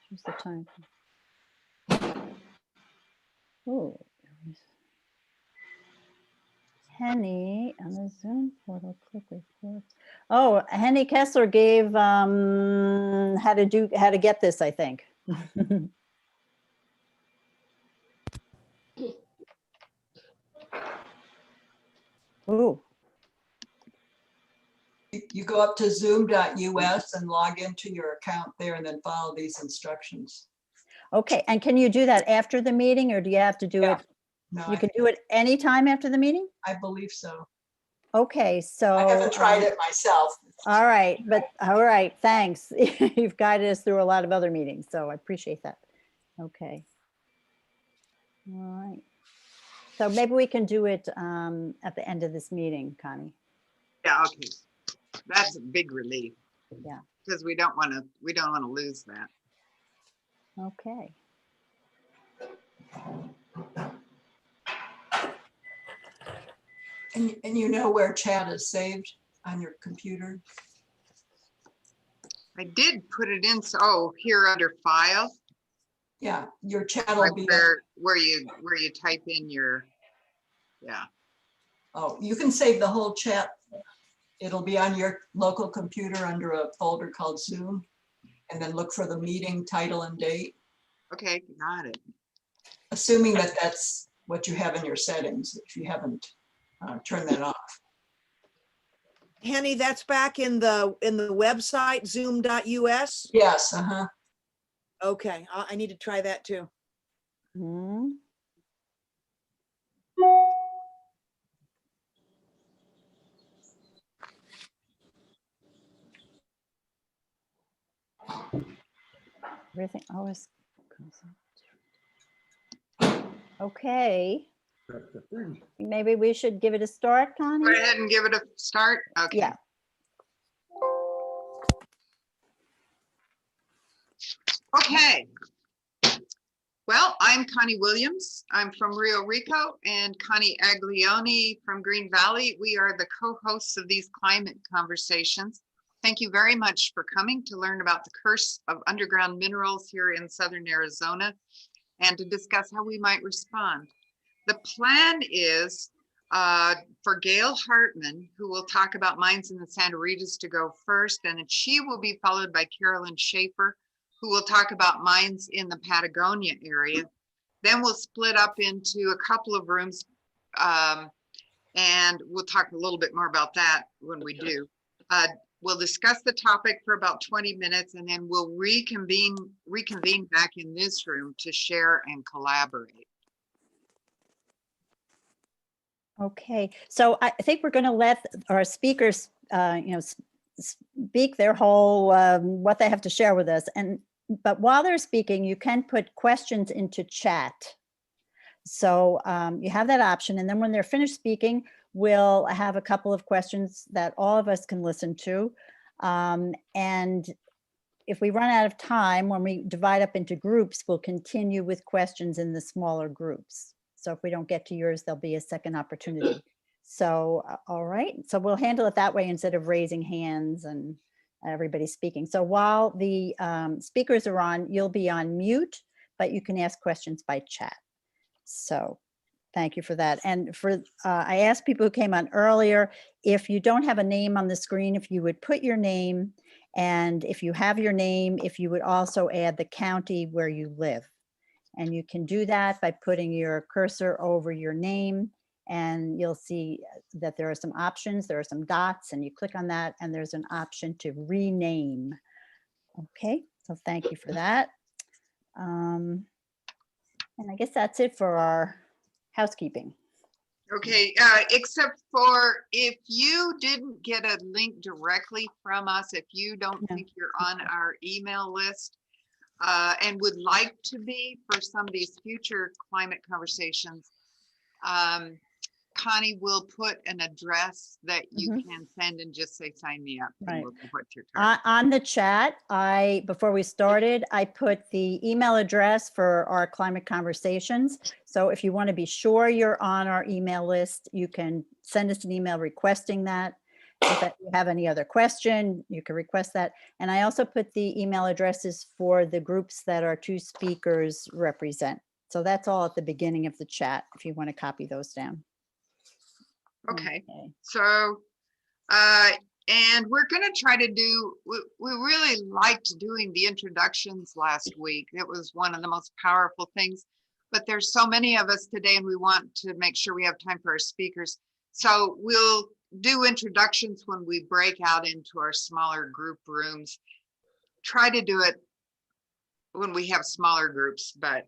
What's the time? Oh, Henny on the Zoom portal, click report. Oh, Henny Kessler gave how to get this, I think. Ooh, You go up to zoom.us and log into your account there and then follow these instructions. okay. And can you do that after the meeting, or do you have to do it? No, You can do it anytime after the meeting? I believe so. Okay, so. I haven't tried it myself. All right, thanks. You've guided us through a lot of other meetings, so I appreciate that. Okay. All right. So maybe we can do it at the end of this meeting, Connie. Yeah, okay. That's a big relief. Yeah. Because we don't want to lose that. Okay. And you know where chat is saved on your computer? I did put it in, so here under file, Yeah, your chat will right be. where you type in your, yeah. Oh, you can save the whole chat. It'll be on your local computer under a folder called Zoom, and then look for the meeting title and date, Okay, got it. assuming that that's what you have in your settings, if you haven't turned that off. Henny, that's back in the website, zoom.us. Yes, Okay, I need to try that too. Hmm. Everything always goes up. Okay. Maybe we should give it a start, Connie? Go ahead and give it a start. Okay. Yeah. Okay. Well, I'm Connie Williams. I'm from Rio Rico, and Connie Aglione from Green Valley. We are the co-hosts of these climate conversations. Thank you very much for coming to learn about the curse of underground minerals here in Southern Arizona and to discuss how we might respond. The plan is for Gail Hartman, who will talk about mines in the Santa Ritas, to go first, and then she will be followed by Carolyn Shafer, who will talk about mines in the Patagonia area. Then we'll split up into a couple of rooms, and we'll talk a little bit more about that when we do. We'll discuss the topic for about 20 minutes, and then we'll reconvene back in this room to share and collaborate. Okay, so I think we're going to let our speakers, speak their whole what they have to share with us. But while they're speaking, you can put questions into chat. So you have that option, and then when they're finished speaking, we'll have a couple of questions that all of us can listen to. And if we run out of time, when we divide up into groups, we'll continue with questions in the smaller groups. So if we don't get to yours, there'll be a second opportunity. So, all right. So we'll handle it that way instead of raising hands and everybody speaking. So while the speakers are on, you'll be on mute, but you can ask questions by chat. So thank you for that. And for I asked people who came on earlier, if you don't have a name on the screen, if you would put your name, and if you have your name, if you would also add the county where you live. And you can do that by putting your cursor over your name, and you'll see that there are some options. There are some dots, and you click on that, and there's an option to rename. Okay, so thank you for that. And I guess that's it for our housekeeping. Okay, except for if you didn't get a link directly from us, if you don't think you're on our email list, and would like to be for some of these future climate conversations, Connie will put an address that you can send and just say, sign me up. Right. We'll put your On the chat, before we started, I put the email address for our climate conversations. So if you want to be sure you're on our email list, you can send us an email requesting that. if you have any other question, you can request that. And I also put the email addresses for the groups that our two speakers represent. So that's all at the beginning of the chat, if you want to copy those down. Okay. So, and we're going to try to do, we really liked doing the introductions last week. It was one of the most powerful things, but there's so many of us today and we want to make sure we have time for our speakers. So we'll do introductions when we break out into our smaller group rooms. Try to do it when we have smaller groups, but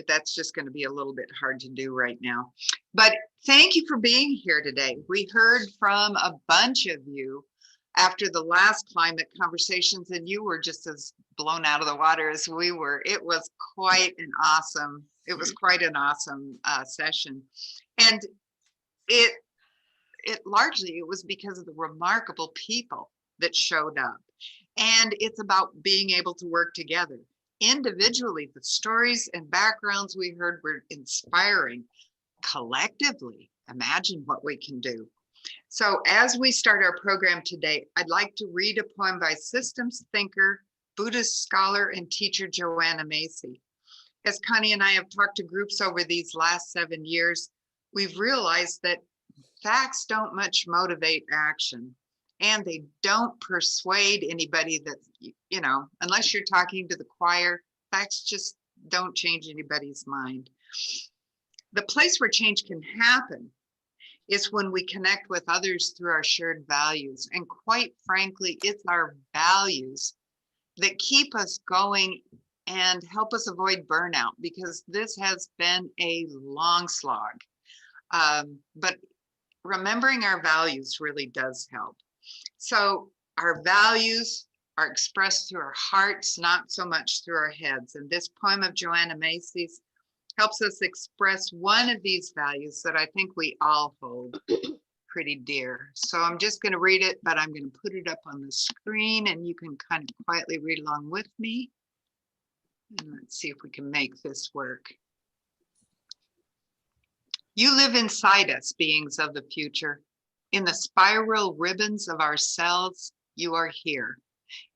that's just going to be a little bit hard to do right now. But thank you for being here today. We heard from a bunch of you after the last climate conversations, and you were just as blown out of the water as we were. It was quite an awesome, session. And it largely, it was because of the remarkable people that showed up. And it's about being able to work together. Individually, the stories and backgrounds we heard were inspiring. Collectively, imagine what we can do. So as we start our program today, I'd like to read a poem by systems thinker, Buddhist scholar, and teacher Joanna Macy. As Connie and I have talked to groups over these last 7 years, we've realized that facts don't much motivate action, and they don't persuade anybody that, you know, unless you're talking to the choir, facts just don't change anybody's mind. The place where change can happen is when we connect with others through our shared values. And quite frankly, it's our values that keep us going and help us avoid burnout, because this has been a long slog. But remembering our values really does help. So our values are expressed through our hearts, not so much through our heads. And this poem of Joanna Macy's helps us express one of these values that I think we all hold pretty dear. So I'm just going to read it, but I'm going to put it up on the screen and you can kind of quietly read along with me. And let's see if we can make this work. You live inside us, beings of the future. In the spiral ribbons of our cells, you are here.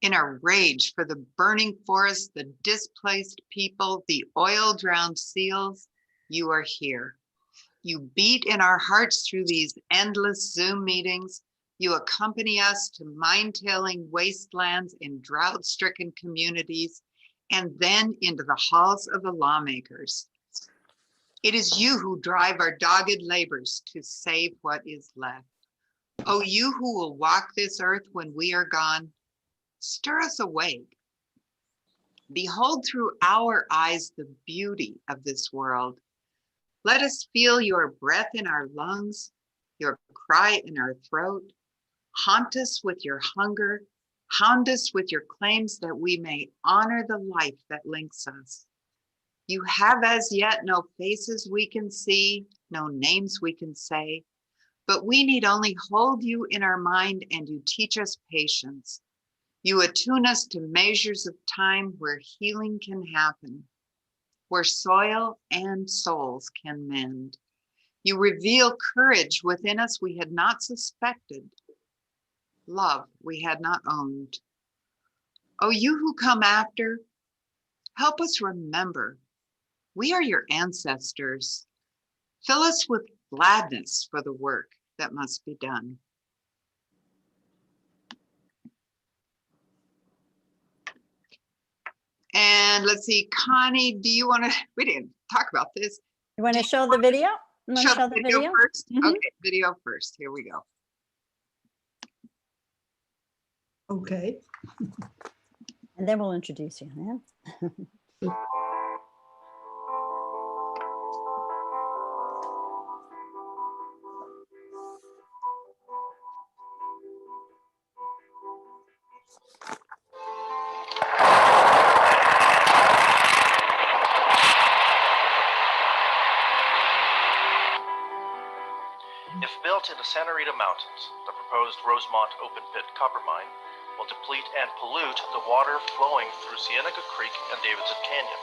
In our rage for the burning forests, the displaced people, the oil-drowned seals, you are here. You beat in our hearts through these endless Zoom meetings. You accompany us to mine-tailing wastelands in drought-stricken communities, and then into the halls of the lawmakers. It is you who drive our dogged labors to save what is left. Oh, you who will walk this earth when we are gone, stir us awake. Behold through our eyes the beauty of this world. Let us feel your breath in our lungs, your cry in our throat. Haunt us with your hunger, hound us with your claims that we may honor the life that links us. You have as yet no faces we can see, no names we can say, but we need only hold you in our mind and you teach us patience. You attune us to measures of time where healing can happen, where soil and souls can mend. You reveal courage within us we had not suspected, love we had not owned. Oh, you who come after, help us remember, we are your ancestors. Fill us with gladness for the work that must be done. And let's see, Connie, do you want to, we didn't talk about this. You want to show the video? You want to show the video? First? Mhm. Okay, video first. Here we go. Okay. And then we'll introduce you. Yeah? If built in the Santa Rita Mountains, the proposed Rosemont open pit copper mine will deplete and pollute the water flowing through Sienna Creek and Davidson Canyon,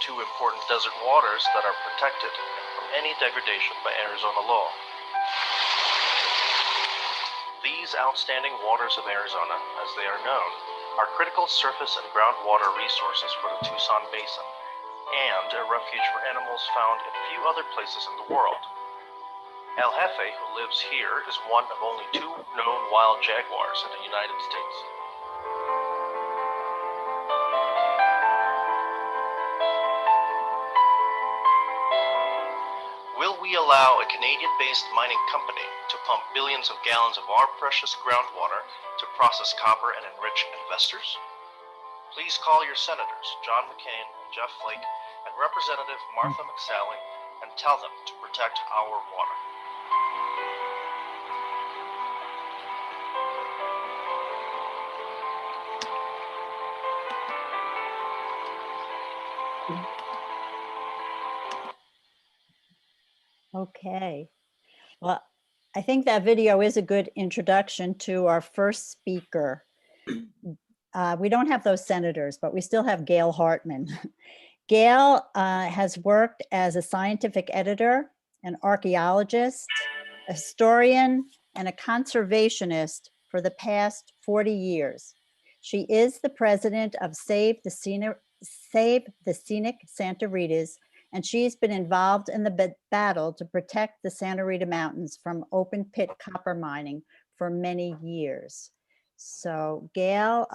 two important desert waters that are protected from any degradation by Arizona law. These These outstanding waters of Arizona, as they are known, are critical surface and groundwater resources for the Tucson Basin, and a refuge for animals found in few other places in the world. El Jefe, who lives here, is one of only 2 known wild jaguars in the United States. Will we allow a Canadian-based mining company to pump billions of gallons of our precious groundwater to process copper and enrich investors? Please call your senators, John McCain and Jeff Flake, and Representative Martha McSally, and tell them to protect our water. Okay. Well, I think that video is a good introduction to our first speaker. We don't have those senators, but we still have Gayle Hartman. Gayle has worked as a scientific editor, an archaeologist, a historian, and a conservationist for the past 40 years. She is the president of Save the Scenic Santa Ritas, and she's been involved in the battle to protect the Santa Rita Mountains from open pit copper mining for many years. So Gayle,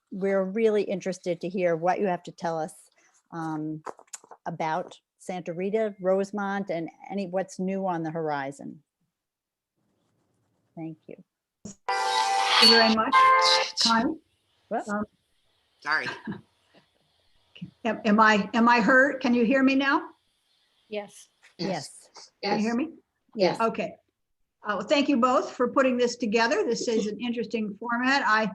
we're really interested to hear what you have to tell us about Santa Rita, Rosemont, and what's new on the horizon. Thank you. Thank you very much, Connie. Sorry. Am I heard? Can you hear me now? Yes. Yes. Can you hear me? Yes. Okay. Well, thank you both for putting this together. This is an interesting format.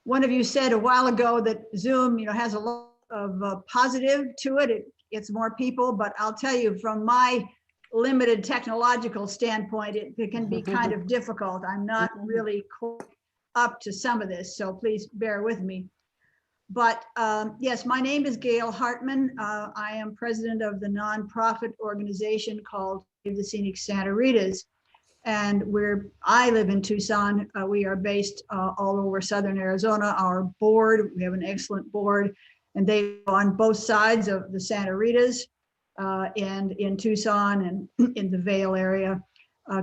One of you said a while ago that Zoom, has a lot of positive to it. It's more people, but I'll tell you from my limited technological standpoint, it can be kind of difficult. I'm not really up to some of this, so please bear with me. But yes, my name is Gayle Hartman. I am president of the nonprofit organization called Save the Scenic Santa Ritas. And I live in Tucson. We are based all over Southern Arizona. Our board, we have an excellent board, and they on both sides of the Santa Ritas and in Tucson and in the Vail area.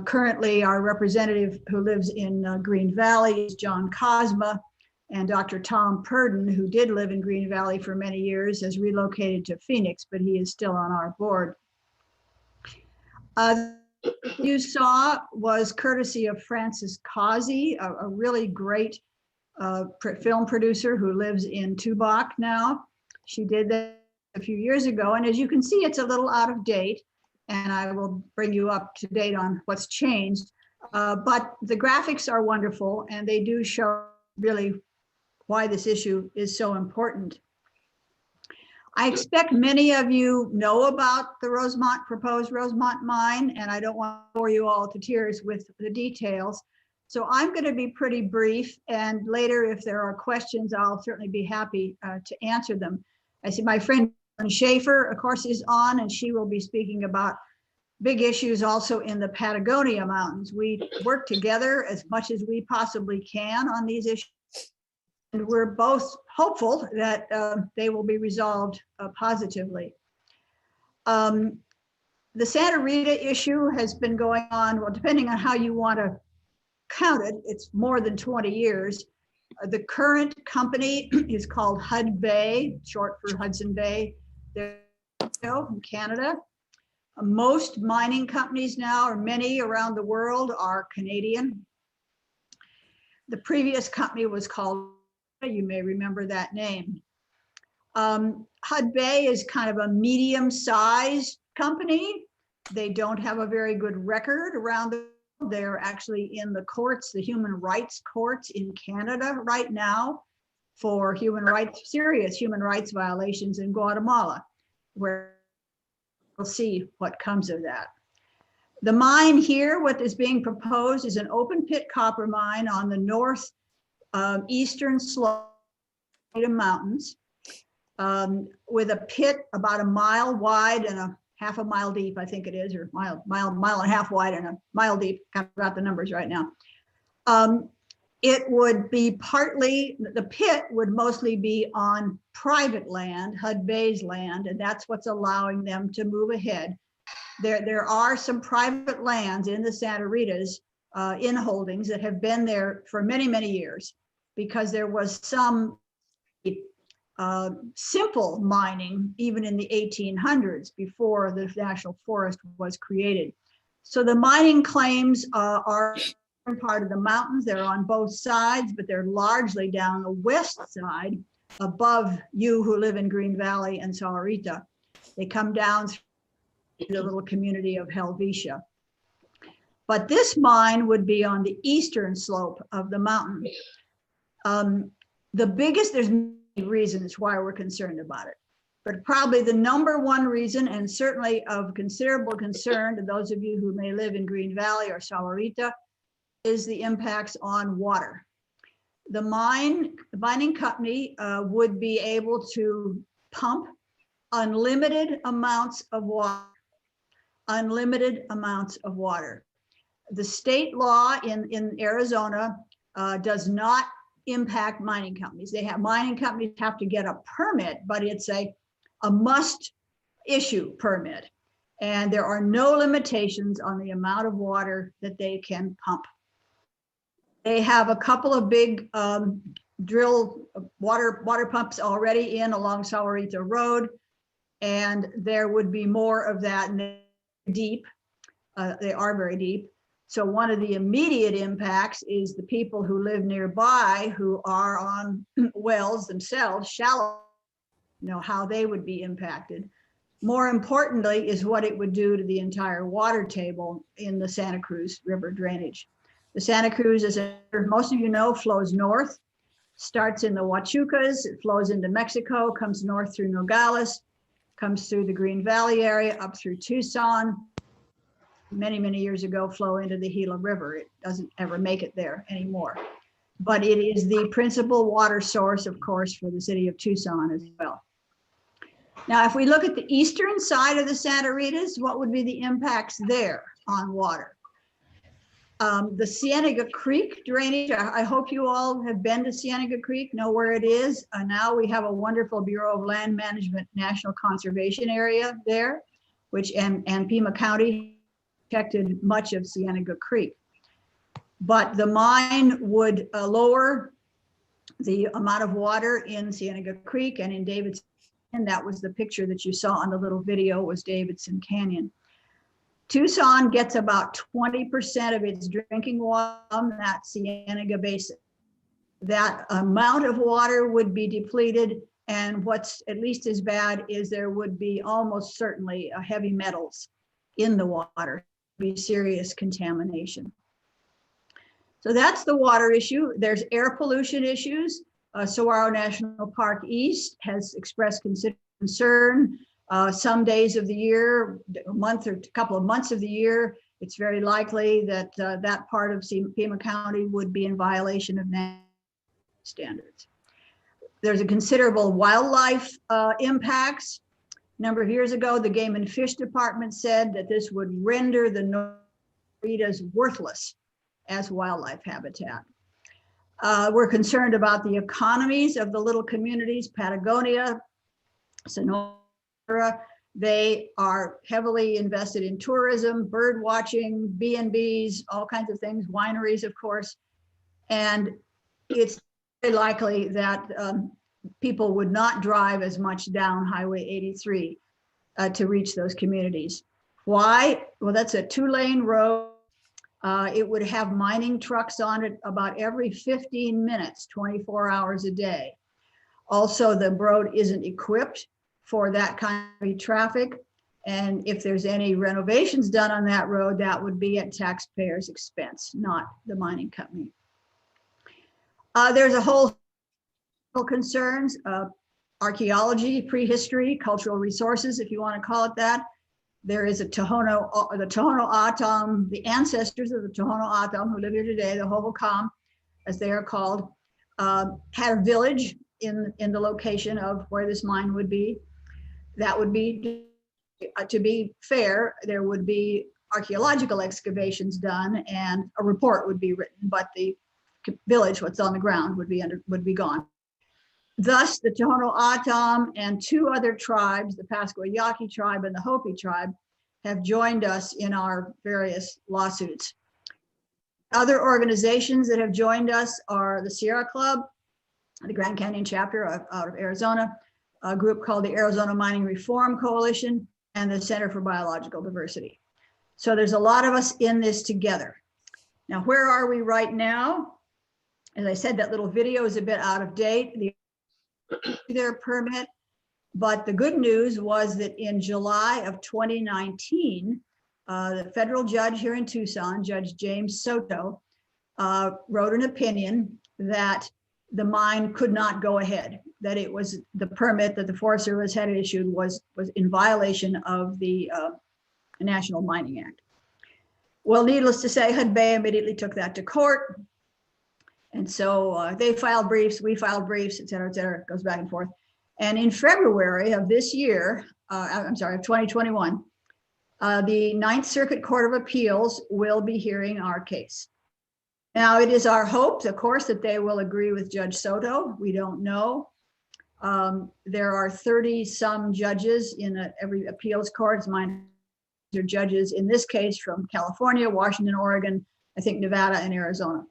Currently, our representative who lives in Green Valley is John Cosma, and Dr. Tom Purdon, who did live in Green Valley for many years, has relocated to Phoenix, but he is still on our board. You saw was courtesy of Frances Causey, a really great film producer who lives in Tubac now. She did that a few years ago, and as you can see, it's a little out of date, and I will bring you up to date on what's changed. But the graphics are wonderful, and they do show really why this issue is so important. I expect many of you know about the proposed Rosemont mine, and I don't want to bore you all to tears with the details. So I'm going to be pretty brief, and later if there are questions, I'll certainly be happy to answer them. I see my friend Carolyn Shafer, of course, is on, and she will be speaking about big issues also in the Patagonia Mountains. We work together as much as we possibly can on these issues. And we're both hopeful that they will be resolved positively. The Santa Rita issue has been going on, well, depending on how you want to count it, it's more than 20 years. The current company is called Hud Bay, short for Hudson Bay. They're in Canada. Most mining companies now, or many around the world, are Canadian. The previous company was called, you may remember that name. Hud Bay is kind of a medium-sized company. They don't have a very good record around the world. They're actually in the courts, the human rights courts in Canada right now for serious human rights violations in Guatemala, where we'll see what comes of that. The mine here, what is being proposed is an open pit copper mine on the north eastern slope of the mountains with a pit about a mile wide and a half a mile deep, I think it is, or mile and a half wide and a mile deep. Kind of got the numbers right now. It would be partly, the pit would mostly be on private land, Hudbay's land, and that's what's allowing them to move ahead. There are some private lands in the Santa Ritas in holdings that have been there for many, many years, because there was some simple mining even in the 1800s before the National Forest was created. So the mining claims are part of the mountains. They're on both sides, but they're largely down the west side above you who live in Green Valley and Sahuarita. They come down through the little community of Helvetia. But this mine would be on the eastern slope of the mountain. The biggest, there's many reasons why we're concerned about it, but probably the number one reason, and certainly of considerable concern to those of you who may live in Green Valley or Sahuarita, is the impacts on water. The mining company would be able to pump unlimited amounts of water, unlimited amounts of water. The state law in Arizona does not impact mining companies. Mining companies have to get a permit, but it's a must issue permit. And there are no limitations on the amount of water that they can pump. They have a couple of big drill water pumps already in along Sahuarita Road, and there would be more of that deep. They are very deep. So one of the immediate impacts is the people who live nearby who are on wells themselves, shallow, how they would be impacted. More importantly is what it would do to the entire water table in the Santa Cruz River drainage. The Santa Cruz, as most of you know, flows north, starts in the Huachucas, it flows into Mexico, comes north through Nogales, comes through the Green Valley area, up through Tucson. Many, many years ago, flow into the Gila River. It doesn't ever make it there anymore. But it is the principal water source, of course, for the city of Tucson as well. Now, if we look at the eastern side of the Santa Ritas, what would be the impacts there on water? The Cienega Creek drainage, I hope you all have been to Cienega Creek, know where it is. Now we have a wonderful Bureau of Land Management National Conservation Area there, and Pima County protected much of Cienega Creek. But the mine would lower the amount of water in Cienega Creek and in Davidson. And that was the picture that you saw on the little video, was Davidson Canyon. Tucson gets about 20% of its drinking water from that Cienega Basin. That amount of water would be depleted, and what's at least as bad is there would be almost certainly heavy metals in the water, be serious contamination. So that's the water issue. There's air pollution issues. Saguaro National Park East has expressed concern. Some days of the year, a month or a couple of months of the year, it's very likely that that part of Pima County would be in violation of national standards. There's a considerable wildlife impacts. A number of years ago, the Game and Fish Department said that this would render the North Ritas worthless as wildlife habitat. We're concerned about the economies of the little communities, Patagonia, Sonora. They are heavily invested in tourism, bird watching, B&Bs, all kinds of things, wineries, of course. And it's very likely that people would not drive as much down Highway 83 to reach those communities. Why? Well, that's a 2-lane road. It would have mining trucks on it about every 15 minutes, 24 hours a day. Also, the road isn't equipped for that kind of traffic. And if there's any renovations done on that road, that would be at taxpayers' expense, not the mining company. There's a whole concerns, archaeology, prehistory, cultural resources, if you want to call it that. There is the Tohono O'odham, the ancestors of the Tohono O'odham who live here today, the Hohokam, as they are called, had a village in the location of where this mine would be. That would be, to be fair, there would be archaeological excavations done, and a report would be written, but the village, what's on the ground, would be gone. Thus, the Tohono O'odham and 2 other tribes, the Pascua Yaqui tribe and the Hopi tribe, have joined us in our various lawsuits. Other organizations that have joined us are the Sierra Club, the Grand Canyon chapter out of Arizona, a group called the Arizona Mining Reform Coalition, and the Center for Biological Diversity. So there's a lot of us in this together. Now, where are we right now? As I said, that little video is a bit out of date. Their permit, but the good news was that in July of 2019, the federal judge here in Tucson, Judge James Soto, wrote an opinion that the mine could not go ahead, that it was the permit that the Forest Service had issued was in violation of the National Mining Act. Well, needless to say, Hudbay immediately took that to court. And so they filed briefs, we filed briefs, et cetera, it goes back and forth. And in February of this year, of 2021, the Ninth Circuit Court of Appeals will be hearing our case. Now, it is our hope, of course, that they will agree with Judge Soto. We don't know. There are 30-some judges in every appeals court. Mine are judges in this case from California, Washington, Oregon, I think Nevada, and Arizona.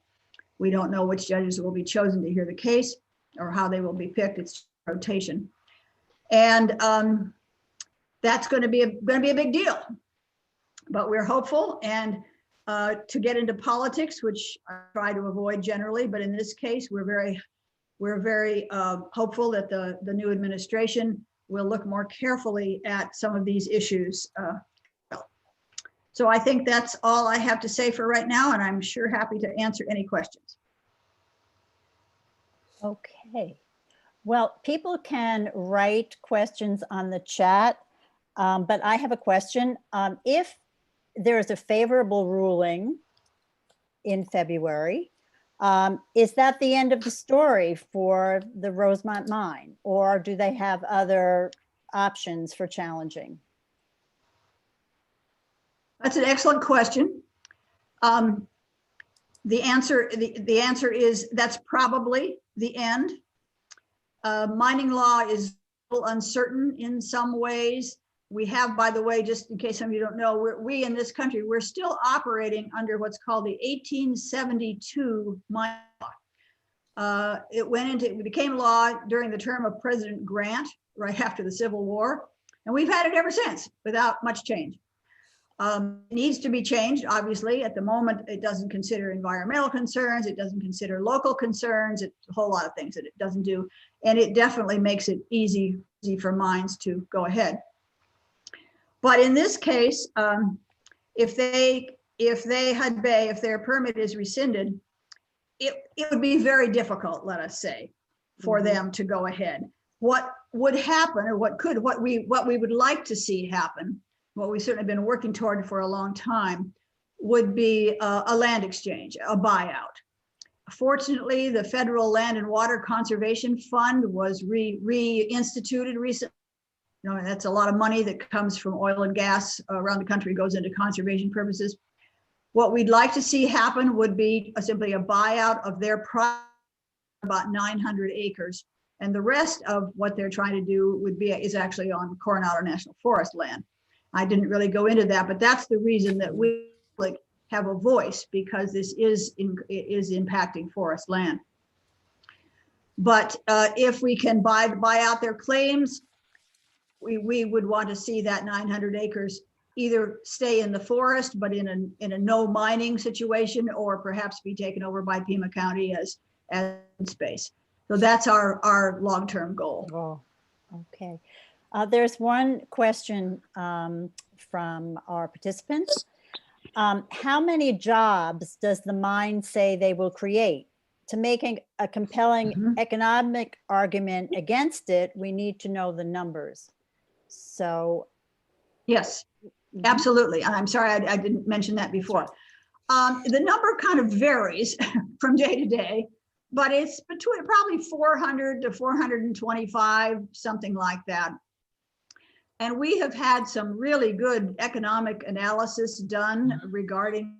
We don't know which judges will be chosen to hear the case or how they will be picked. It's rotation. And that's going to be a big deal. But we're hopeful, and to get into politics, which I try to avoid generally, but in this case, we're very hopeful that the new administration will look more carefully at some of these issues. So I think that's all I have to say for right now, and I'm sure happy to answer any questions. Okay. Well, people can write questions on the chat, but I have a question. If there is a favorable ruling in February, is that the end of the story for the Rosemont Mine, or do they have other options for challenging? That's an excellent question. The answer is that's probably the end. Mining law is a little uncertain in some ways. We have, by the way, just in case some of you don't know, we in this country, we're still operating under what's called the 1872 mining law. It became law during the term of President Grant, right after the Civil War, and we've had it ever since without much change. It needs to be changed, obviously. At the moment, it doesn't consider environmental concerns, it doesn't consider local concerns, it's a whole lot of things that it doesn't do, and it definitely makes it easy for mines to go ahead. But in this case, if their permit is rescinded, it would be very difficult, let us say, for them to go ahead. What would happen, or what we would like to see happen, what we've certainly been working toward for a long time, would be a land exchange, a buyout. Fortunately, the Federal Land and Water Conservation Fund was reinstituted recently. You know, that's a lot of money that comes from oil and gas around the country, goes into conservation purposes. What we'd like to see happen would be simply a buyout of their property, about 900 acres. And the rest of what they're trying to do is actually on Coronado National Forest land. I didn't really go into that, but that's the reason that we have a voice, because this is impacting forest land. But if we can buy out their claims, we would want to see that 900 acres either stay in the forest, but in a no mining situation, or perhaps be taken over by Pima County as space. So that's our long-term goal. Oh, okay. There's one question from our participants. How many jobs does the mine say they will create? To make a compelling economic argument against it, we need to know the numbers. So. Yes, absolutely. And I'm sorry, I didn't mention that before. The number kind of varies from day to day, but it's between probably 400 to 425, something like that. And we have had some really good economic analysis done regarding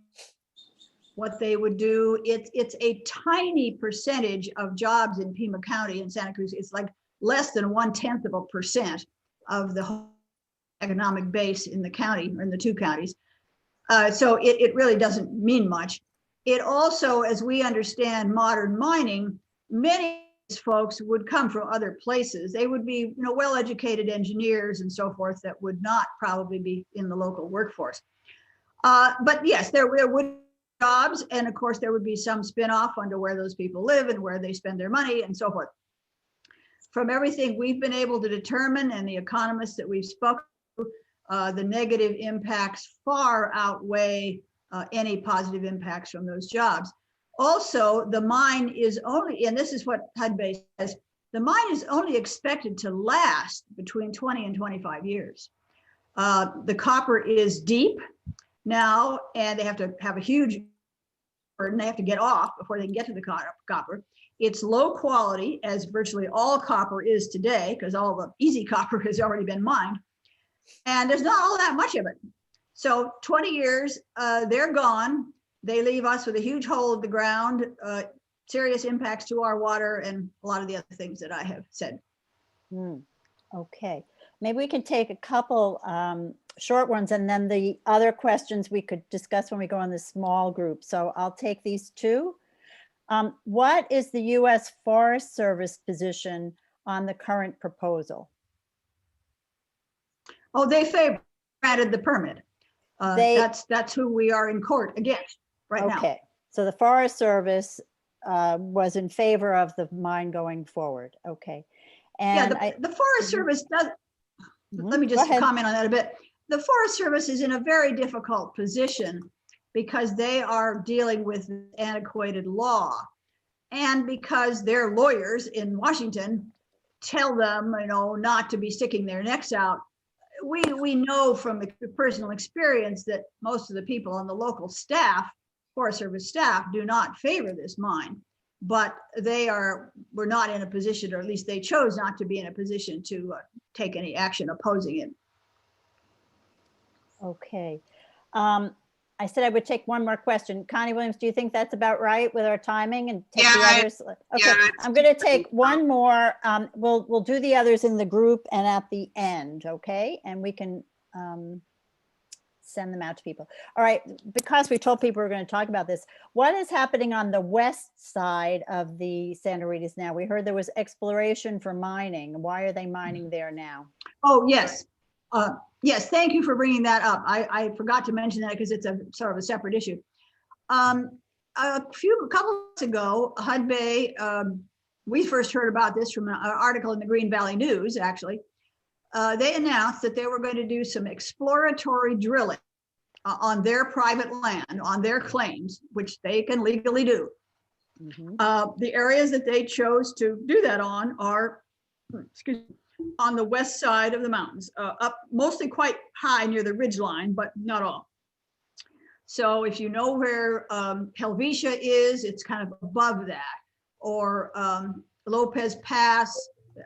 what they would do. It's a tiny percentage of jobs in Pima County in Santa Cruz. It's like less than 0.1% of the whole economic base in the county, or in the two counties. So it really doesn't mean much. It also, as we understand modern mining, many of these folks would come from other places. They would be, well-educated engineers and so forth that would not probably be in the local workforce. But yes, there would be jobs, and of course there would be some spin-off under where those people live and where they spend their money and so forth. From everything we've been able to determine and the economists that we've spoken to, the negative impacts far outweigh any positive impacts from those jobs. Also, the mine is only, and this is what HUD-Bay says, the mine is only expected to last between 20 and 25 years. The copper is deep now, and they have to have a huge burden. They have to get off before they can get to the copper. It's low quality, as virtually all copper is today, because all the easy copper has already been mined. And there's not all that much of it. So 20 years, they're gone. They leave us with a huge hole in the ground, serious impacts to our water, and a lot of the other things that I have said. Okay, maybe we can take a couple short ones, and then the other questions we could discuss when we go on the small group. So I'll take these two. What is the U.S. Forest Service position on the current proposal? Oh, they granted the permit. That's who we are in court against right now. Okay, so the Forest Service was in favor of the mine going forward. Okay. And yeah, the Forest Service does, let me just comment on that a bit. The Forest Service is in a very difficult position because they are dealing with antiquated law, and because their lawyers in Washington tell them, not to be sticking their necks out. We know from the personal experience that most of the people on the local staff, Forest Service staff, do not favor this mine, but we're not in a position, or at least they chose not to be in a position to take any action opposing it. Okay. I said I would take one more question. Connie Williams, do you think that's about right with our timing, and take the others? Okay, I'm going to take one more. We'll do the others in the group and at the end, okay? And we can send them out to people. All right, because we told people we're going to talk about this, what is happening on the west side of the Santa Ritas now? We heard there was exploration for mining. Why are they mining there now? Oh, yes. Yes, thank you for bringing that up. I forgot to mention that because it's a sort of a separate issue. A couple months ago, HUD-Bay, we first heard about this from an article in the Green Valley News, actually. They announced that they were going to do some exploratory drilling on their private land, on their claims, which they can legally do. The areas that they chose to do that on are, on the west side of the mountains, up mostly quite high near the ridge line, but not all. So if you know where Helvetia is, it's kind of above that, or Lopez Pass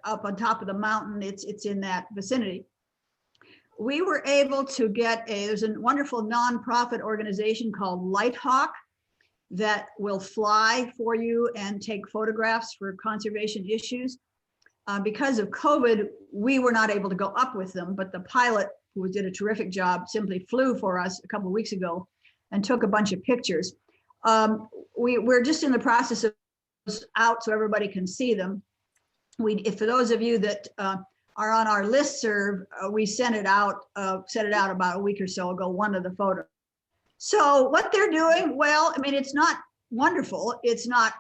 up on top of the mountain, it's in that vicinity. We were able to get there's a wonderful nonprofit organization called Lighthawk that will fly for you and take photographs for conservation issues. Because of COVID, we were not able to go up with them, but the pilot, who did a terrific job, simply flew for us a couple of weeks ago and took a bunch of pictures. We're just in the process of out so everybody can see them. For those of you that are on our listserv, we sent it out about a week or so ago, one of the photos. So what they're doing, well, I mean, it's not wonderful. It's not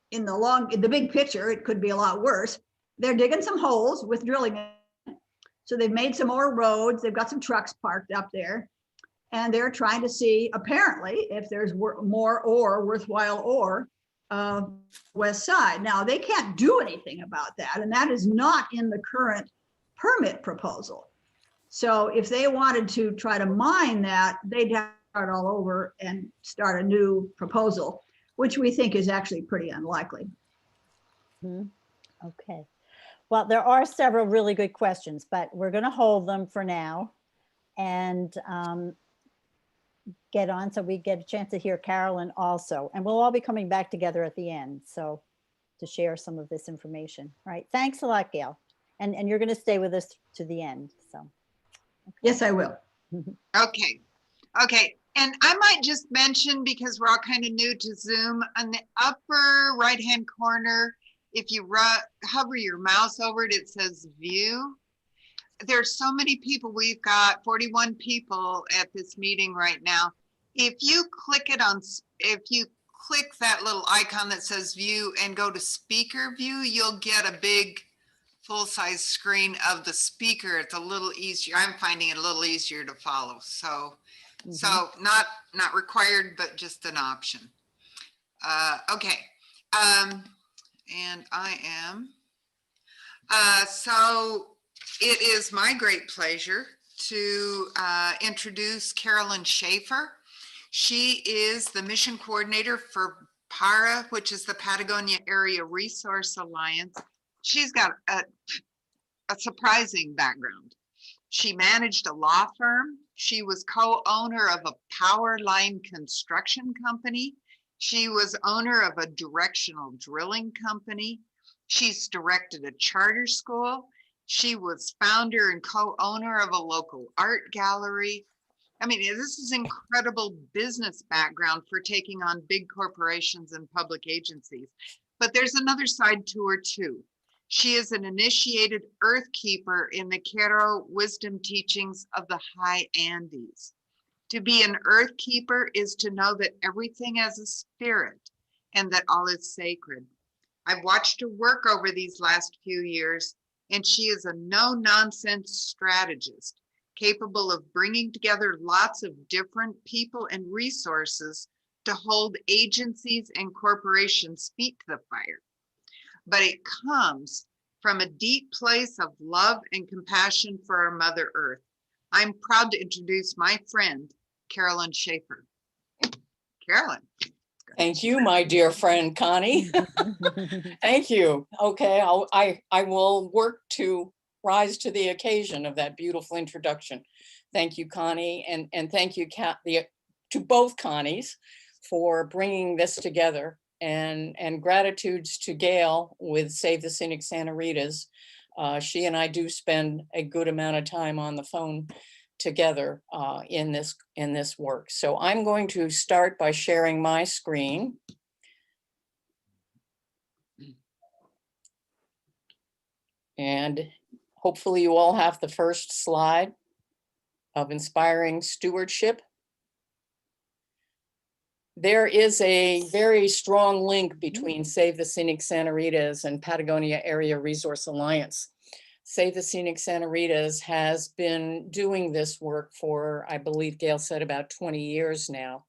in the big picture, it could be a lot worse. They're digging some holes with drilling. So they've made some more roads. They've got some trucks parked up there, and they're trying to see, apparently, if there's more ore, worthwhile ore, west side. Now, they can't do anything about that, and that is not in the current permit proposal. So if they wanted to try to mine that, they'd have to start all over and start a new proposal, which we think is actually pretty unlikely. Okay. Well, there are several really good questions, but we're going to hold them for now and get on so we get a chance to hear Carolyn also. And we'll all be coming back together at the end, so to share some of this information. All right, thanks a lot, Gail. And you're going to stay with us to the end, so. Yes, I will. Okay, okay. And I might just mention, because we're all kind of new to Zoom, on the upper right-hand corner, if you hover your mouse over it, it says view. There's so many people. We've got 41 people at this meeting right now. If you click that little icon that says view and go to speaker view, you'll get a big full-size screen of the speaker. It's a little easier. I'm finding it a little easier to follow. So, so not required, but just an option. Okay. And I am. So it is my great pleasure to introduce Carolyn Shafer. She is the mission coordinator for PARA, which is the Patagonia Area Resource Alliance. She's got a surprising background. She managed a law firm. She was co-owner of a power line construction company. She was owner of a directional drilling company. She's directed a charter school. She was founder and co-owner of a local art gallery. I mean, this is incredible business background for taking on big corporations and public agencies. But there's another side to her too. She is an initiated earth keeper in the Quero wisdom teachings of the high Andes. To be an earth keeper is to know that everything has a spirit and that all is sacred. I've watched her work over these last few years, and she is a no-nonsense strategist, capable of bringing together lots of different people and resources to hold agencies and corporations' feet to the fire. But it comes from a deep place of love and compassion for our Mother Earth. I'm proud to introduce my friend, Carolyn Shafer. Carolyn. Thank you, my dear friend, Connie. Thank you. Okay, I will work to rise to the occasion of that beautiful introduction. Thank you, Connie, and thank you to both Connies for bringing this together, and gratitudes to Gail with Save the Scenic Santa Ritas. She and I do spend a good amount of time on the phone together in this work. So I'm going to start by sharing my screen. And hopefully you all have the first slide of inspiring stewardship. There is a very strong link between Save the Scenic Santa Ritas and Patagonia Area Resource Alliance. Save the Scenic Santa Ritas has been doing this work for, I believe Gail said, about 20 years now.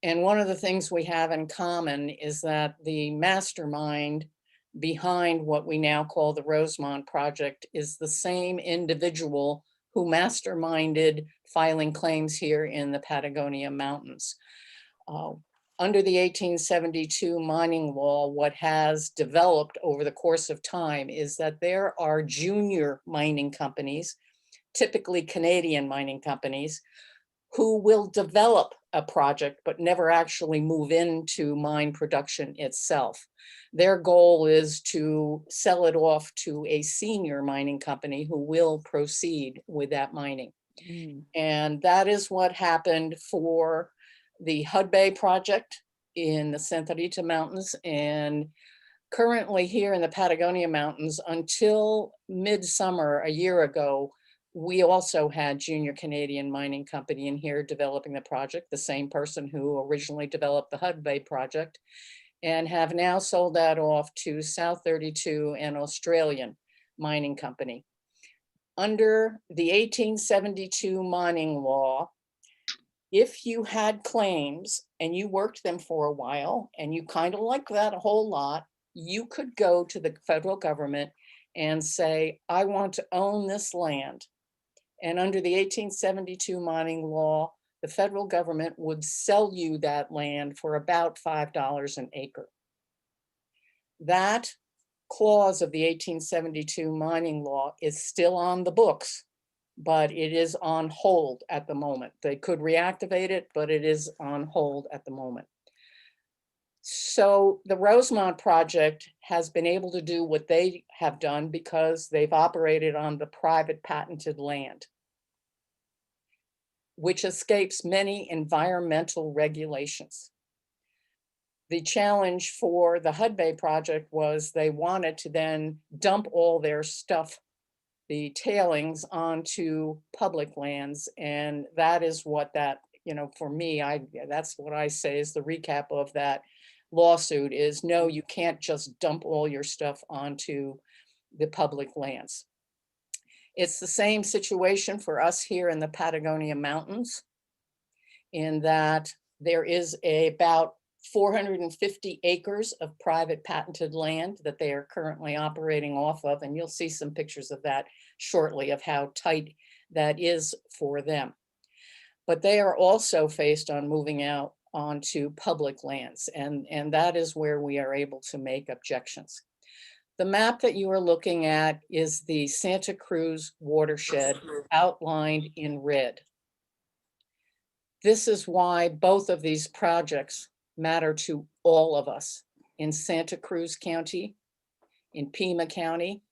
And one of the things we have in common is that the mastermind behind what we now call the Rosemont Project is the same individual who masterminded filing claims here in the Patagonia Mountains. Under the 1872 mining law, what has developed over the course of time is that there are junior mining companies, typically Canadian mining companies, who will develop a project but never actually move into mine production itself. Their goal is to sell it off to a senior mining company who will proceed with that mining. And that is what happened for the Hudbay project in the Santa Rita Mountains, and currently here in the Patagonia Mountains until midsummer a year ago, we also had junior Canadian mining company in here developing the project, the same person who originally developed the Hudbay project, and have now sold that off to South 32, an Australian mining company. Under the 1872 mining law, if you had claims and you worked them for a while and you kind of liked that a whole lot, you could go to the federal government and say, I want to own this land. And under the 1872 mining law, the federal government would sell you that land for about $5 an acre. That clause of the 1872 mining law is still on the books, but it is on hold at the moment. They could reactivate it, but it is on hold at the moment. So the Rosemont project has been able to do what they have done because they've operated on the private patented land, which escapes many environmental regulations. The challenge for the Hud Bay project was they wanted to then dump all their stuff, the tailings, onto public lands. And that is what that, for me, that's what I say is the recap of that lawsuit is, no, you can't just dump all your stuff onto the public lands. It's the same situation for us here in the Patagonia Mountains, in that there is about 450 acres of private patented land that they are currently operating off of. And you'll see some pictures of that shortly of how tight that is for them. But they are also faced on moving out onto public lands. And that is where we are able to make objections. The map that you are looking at is the Santa Cruz watershed outlined in red. This is why both of these projects matter to all of us in Santa Cruz County, in Pima County,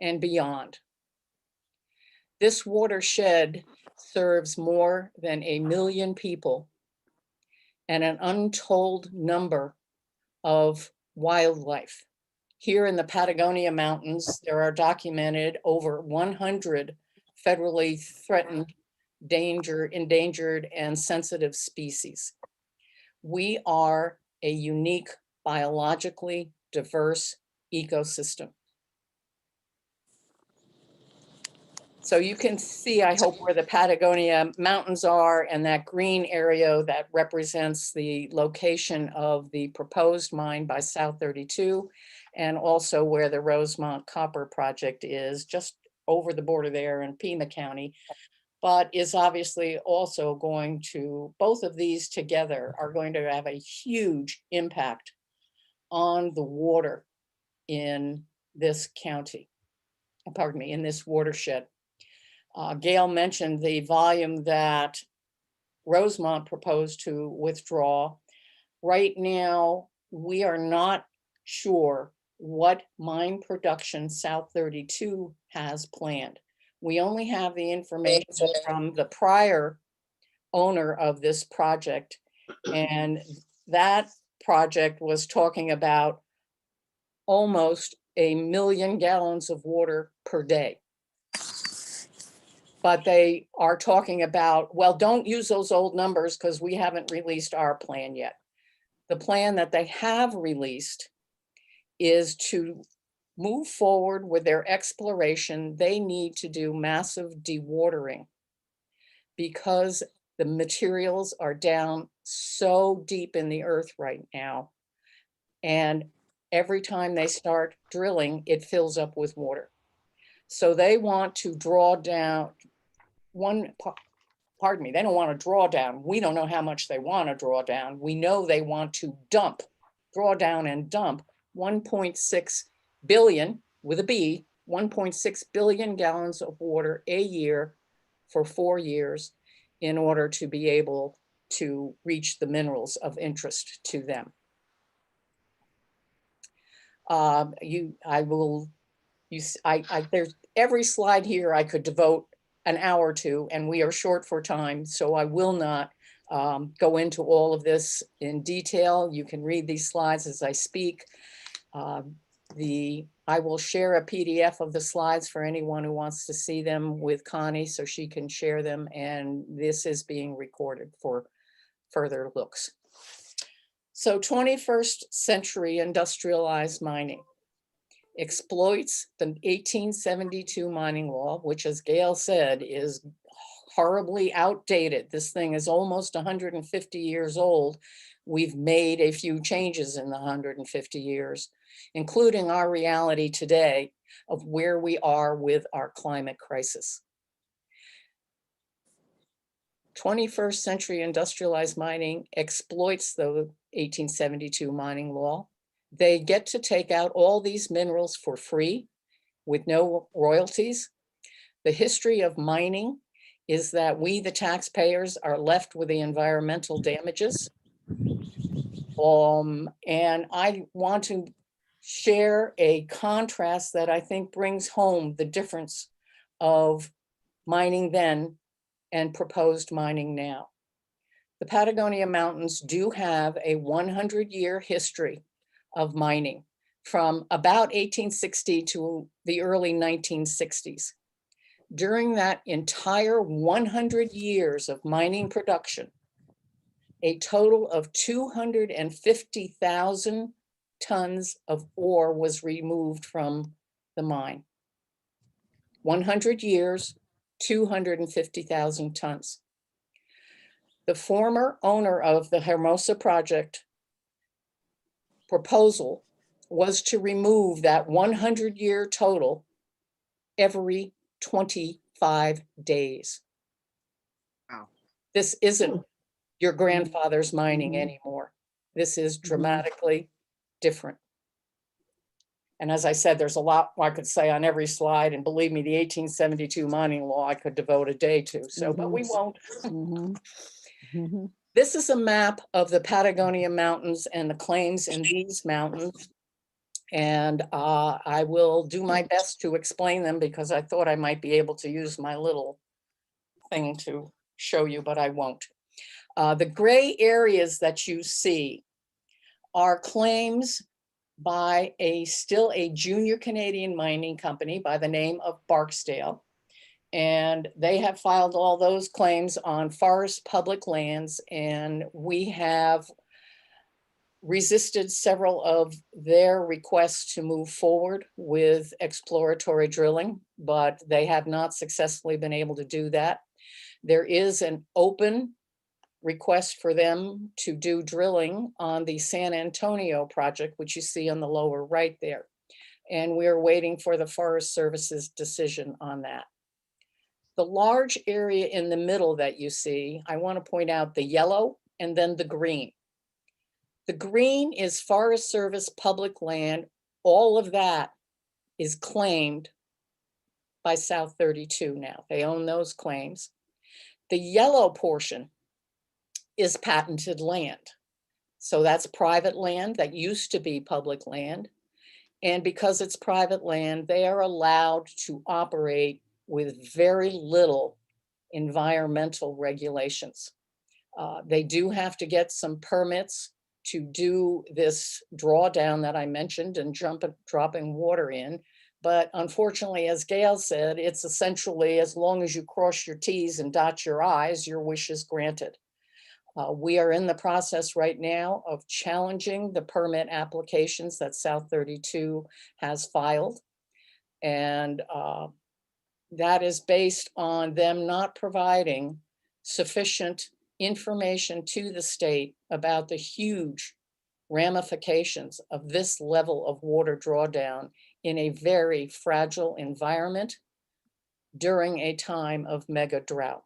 and beyond. This watershed serves more than 1 million people and an untold number of wildlife. Here in the Patagonia Mountains, there are documented over 100 federally threatened, endangered, and sensitive species. We are a unique, biologically diverse ecosystem. So you can see, I hope, where the Patagonia Mountains are, and that green area that represents the location of the proposed mine by South 32, and also where the Rosemont Copper Project is, just over the border there in Pima County, but is obviously also going to, both of these together are going to have a huge impact on the water in this county, pardon me, in this watershed. Gail mentioned the volume that Rosemont proposed to withdraw. Right now, we are not sure what mine production South 32 has planned. We only have the information from the prior owner of this project, and that project was talking about almost 1 million gallons of water per day. But they are talking about, well, don't use those old numbers because we haven't released our plan yet. The plan that they have released is to move forward with their exploration. They need to do massive dewatering because the materials are down so deep in the earth right now. And every time they start drilling, it fills up with water. So they want to draw down they don't want to draw down. We don't know how much they want to draw down. We know they want to draw down and dump 1.6 billion, with a B, 1.6 billion gallons of water a year for 4 years in order to be able to reach the minerals of interest to them. There's every slide here I could devote an hour to, and we are short for time, so I will not go into all of this in detail. You can read these slides as I speak. I will share a PDF of the slides for anyone who wants to see them with Connie so she can share them, and this is being recorded for further looks. So 21st century industrialized mining exploits the 1872 mining law, which, as Gail said, is horribly outdated. This thing is almost 150 years old. We've made a few changes in the 150 years, including our reality today of where we are with our climate crisis. 21st century industrialized mining exploits the 1872 mining law They get to take out all these minerals for free with no royalties. The history of mining is that we, the taxpayers, are left with the environmental damages. And I want to share a contrast that I think brings home the difference of mining then and proposed mining now. The Patagonia Mountains do have a 100-year history of mining from about 1860 to the early 1960s. During that entire 100 years of mining production, a total of 250,000 tons of ore was removed from the mine. 100 years, 250,000 tons. The former owner of the Hermosa project proposal was to remove that 100-year total every 25 days. Wow. This isn't your grandfather's mining Mhm. anymore. This is dramatically different. And as I said, there's a lot I could say on every slide, and believe me, the 1872 mining law I could devote a day to, so, but we won't. Mhm. Mhm. This is a map of the Patagonia Mountains and the claims in these mountains. And I will do my best to explain them because I thought I might be able to use my little thing to show you, but I won't. The gray areas that you see are claims by still a junior Canadian mining company by the name of Barksdale. And they have filed all those claims on forest public lands, and we have resisted several of their requests to move forward with exploratory drilling, but they have not successfully been able to do that. There is an open request for them to do drilling on the San Antonio project, which you see on the lower right there. And we're waiting for the Forest Service's decision on that. The large area in the middle that you see, I want to point out the yellow and then the green. The green is Forest Service public land. All of that is claimed by South 32 now. They own those claims. The yellow portion is patented land. So that's private land that used to be public land. And because it's private land, they are allowed to operate with very little environmental regulations. They do have to get some permits to do this drawdown that I mentioned and dropping water in. But unfortunately, as Gail said, it's essentially as long as you cross your T's and dot your I's, your wish is granted. We are in the process right now of challenging the permit applications that South 32 has filed. And that is based on them not providing sufficient information to the state about the huge ramifications of this level of water drawdown in a very fragile environment during a time of mega drought.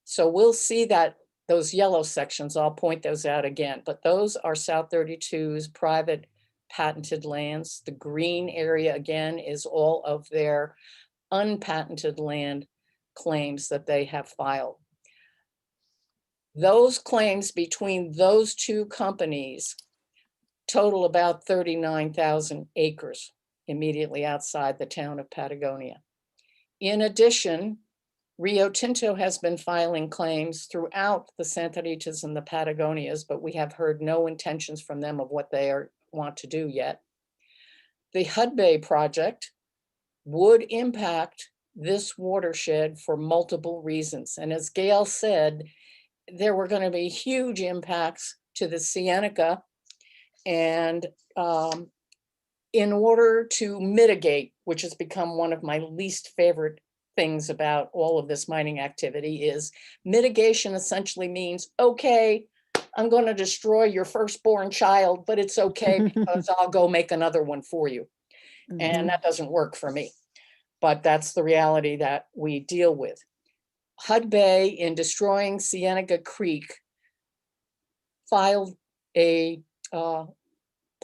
So we'll see that those yellow sections, I'll point those out again, but those are South 32's private patented lands. The green area again is all of their unpatented land claims that they have filed. Those claims between those two companies total about 39,000 acres immediately outside the town of Patagonia. In addition, Rio Tinto has been filing claims throughout the Santa Ritas and the Patagonias, but we have heard no intentions from them of what they want to do yet. The Hudbay project would impact this watershed for multiple reasons. And as Gail said, there were going to be huge impacts to the Sienna. And in order to mitigate, which has become one of my least favorite things about all of this mining activity, is mitigation essentially means, okay, I'm going to destroy your firstborn child, but it's okay because I'll go make another one for you. And that doesn't work for me, but that's the reality that we deal with. Hudbay, in destroying Sienna Creek, filed a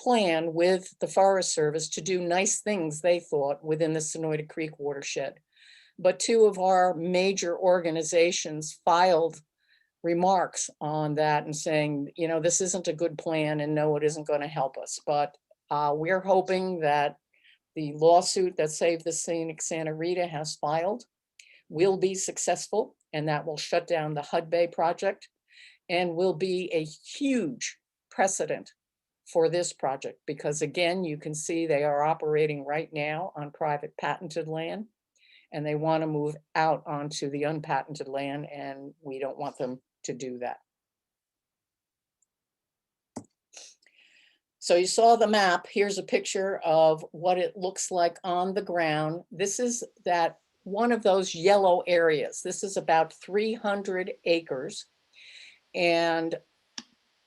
plan with the Forest Service to do nice things, they thought, within the Sonoyta Creek watershed. But two of our major organizations filed remarks on that and saying, you know, this isn't a good plan and no, it isn't going to help us. But we're hoping that the lawsuit that Save the Scenic Santa Rita has filed will be successful, and that will shut down the Hud Bay project and will be a huge precedent for this project, because again, you can see they are operating right now on private patented land, and they want to move out onto the unpatented land, and we don't want them to do that. So you saw the map. Here's a picture of what it looks like on the ground. This is that one of those yellow areas. This is about 300 acres and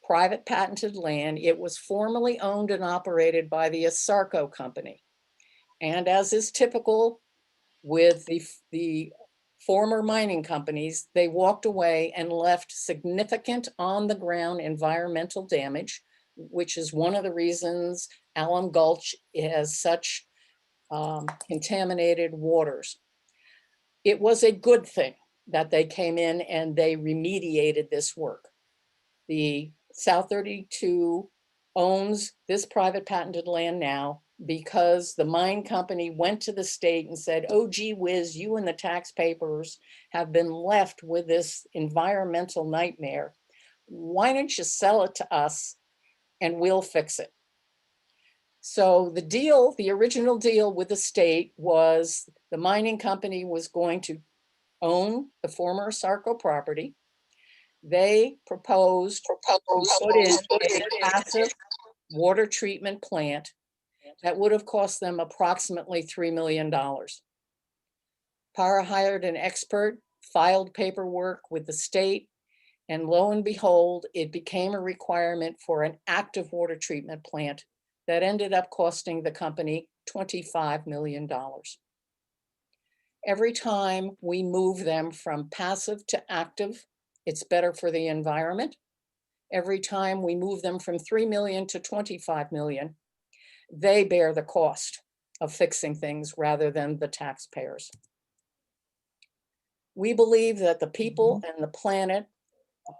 private patented land. It was formerly owned and operated by the Asarco company. And as is typical with the former mining companies, they walked away and left significant on the ground environmental damage, which is one of the reasons Alum Gulch has such contaminated waters. It was a good thing that they came in and they remediated this work. The South 32 owns this private patented land now because the mine company went to the state and said, oh, gee whiz, you and the taxpayers have been left with this environmental nightmare. Why don't you sell it to us and we'll fix it? So the deal, the original deal with the state was the mining company was going to own the former Asarco property. They proposed to put in a passive water treatment plant that would have cost them approximately $3 million. Para hired an expert, filed paperwork with the state, and lo and behold, it became a requirement for an active water treatment plant that ended up costing the company $25 million. Every time we move them from passive to active, it's better for the environment. Every time we move them from 3 million to 25 million, they bear the cost of fixing things rather than the taxpayers. We believe that the people and the planet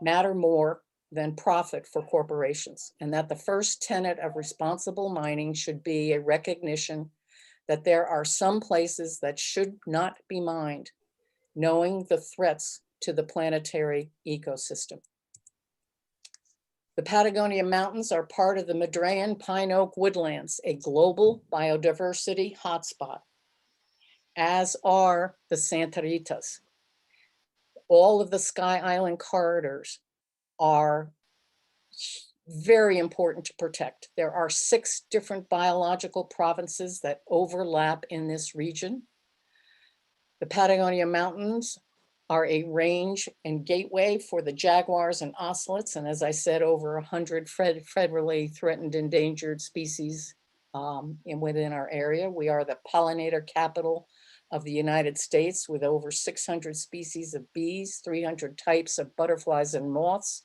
matter more than profit for corporations, and that the first tenet of responsible mining should be a recognition that there are some places that should not be mined, knowing the threats to the planetary ecosystem. The Patagonia Mountains are part of the Madrean pine oak woodlands, a global biodiversity hotspot, as are the Santa Ritas. All of the Sky Island corridors are very important to protect. There are 6 different biological provinces that overlap in this region. The Patagonia Mountains are a range and gateway for the jaguars and ocelots, and as I said, over 100 federally threatened endangered species within our area. We are the pollinator capital of the United States, with over 600 species of bees, 300 types of butterflies and moths,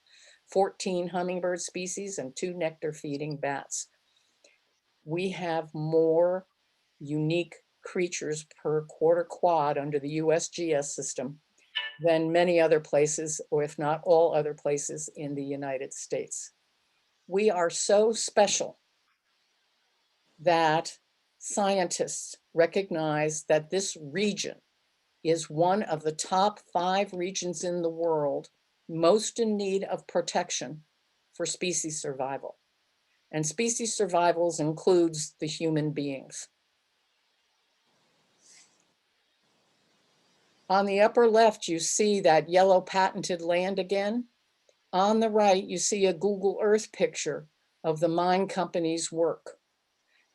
14 hummingbird species, and 2 nectar feeding bats. We have more unique creatures per quarter quad under the USGS system than many other places, or if not all other places in the United States. We are so special that scientists recognize that this region is one of the top 5 regions in the world most in need of protection for species survival. And species survival includes the human beings. On the upper left, you see that yellow patented land again. On the right, you see a Google Earth picture of the mine company's work.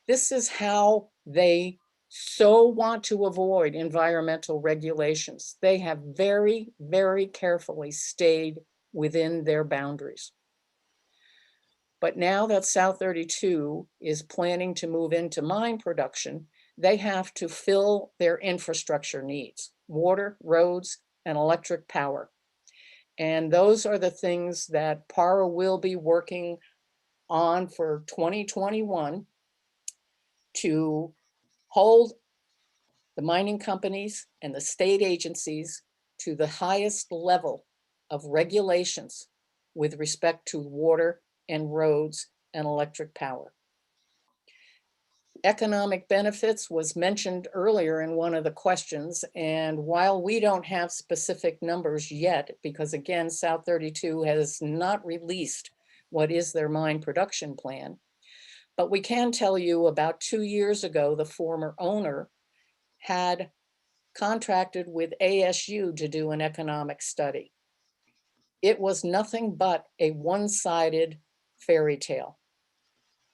This is how they so want to avoid environmental regulations. They have very, very carefully stayed within their boundaries. But now that South 32 is planning to move into mine production, they have to fill their infrastructure needs: water, roads, and electric power. And those are the things that PARA will be working on for 2021 to hold the mining companies and the state agencies to the highest level of regulations with respect to water and roads and electric power. Economic benefits was mentioned earlier in one of the questions. And while we don't have specific numbers yet, because again, South 32 has not released what is their mine production plan, but we can tell you about 2 years ago, the former owner had contracted with ASU to do an economic study. It was nothing but a one-sided fairy tale.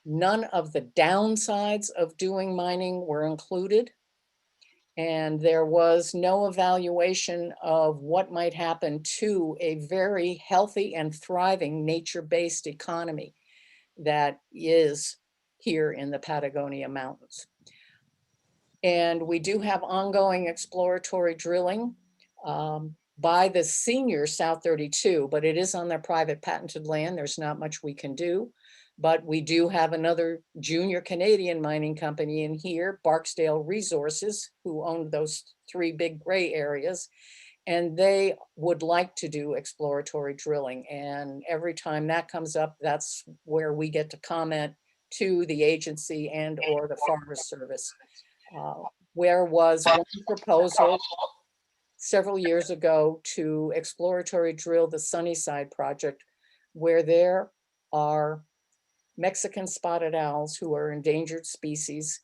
None of the downsides of doing mining were included, and there was no evaluation of what might happen to a very healthy and thriving nature-based economy that is here in the Patagonia Mountains. And we do have ongoing exploratory drilling by the senior South 32, but it is on their private patented land. There's not much we can do. But we do have another junior Canadian mining company in here, Barksdale Resources, who owned those 3 big gray areas. And they would like to do exploratory drilling. And every time that comes up, that's where we get to comment to the agency and or the Forest Service. Where was one proposal several years ago to exploratory drill the Sunnyside project, where there are Mexican spotted owls who are endangered species.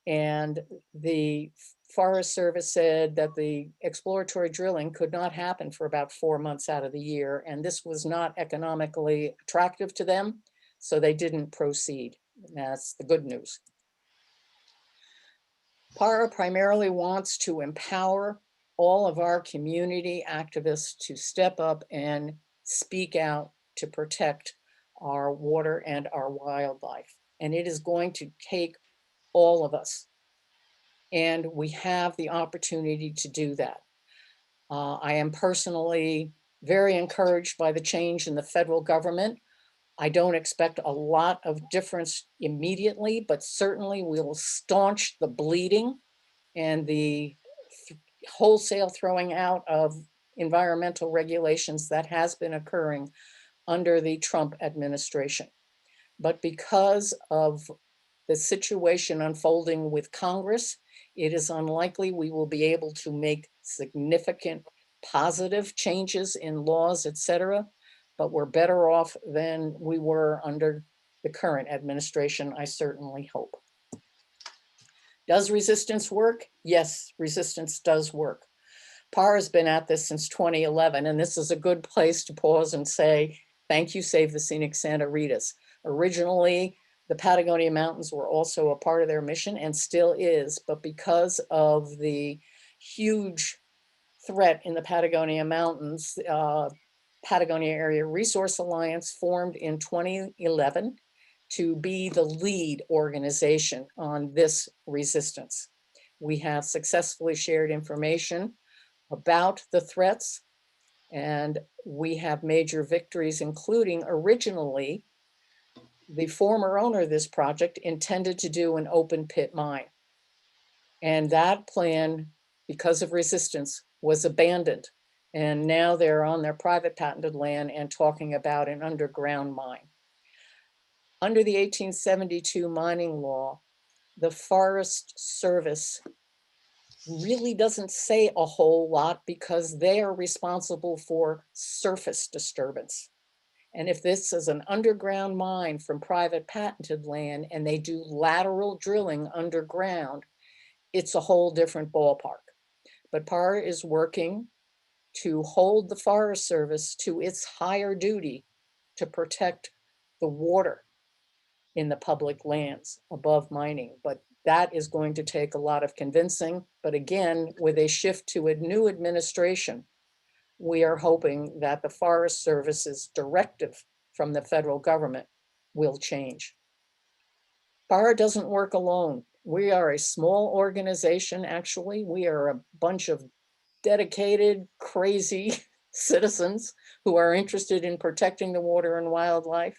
And the Forest Service said that the exploratory drilling could not happen for about 4 months out of the year. And this was not economically attractive to them, so they didn't proceed. That's the good news. PARA primarily wants to empower all of our community activists to step up and speak out to protect our water and our wildlife. And it is going to take all of us. And we have the opportunity to do that. I am personally very encouraged by the change in the federal government. I don't expect a lot of difference immediately, but certainly we'll staunch the bleeding and the wholesale throwing out of environmental regulations that has been occurring under the Trump administration. But because of the situation unfolding with Congress, it is unlikely we will be able to make significant positive changes in laws, et cetera, but we're better off than we were under the current administration, I certainly hope. Does resistance work? Yes, resistance does work. PAR has been at this since 2011, and this is a good place to pause and say, thank you, Save the Scenic Santa Ritas. Originally, the Patagonia Mountains were also a part of their mission and still is, but because of the huge threat in the Patagonia Mountains, Patagonia Area Resource Alliance formed in 2011 to be the lead organization on this resistance. We have successfully shared information about the threats, and we have major victories, including originally the former owner of this project intended to do an open pit mine. And that plan, because of resistance, was abandoned. And now they're on their private patented land and talking about an underground mine. Under the 1872 mining law, the Forest Service really doesn't say a whole lot because they are responsible for surface disturbance. And if this is an underground mine from private patented land and they do lateral drilling underground, it's a whole different ballpark. But PAR is working to hold the Forest Service to its higher duty to protect the water in the public lands above mining. But that is going to take a lot of convincing. But again, with a shift to a new administration, we are hoping that the Forest Service's directive from the federal government will change. PARA doesn't work alone. We are a small organization, actually. We are a bunch of dedicated, crazy citizens who are interested in protecting the water and wildlife.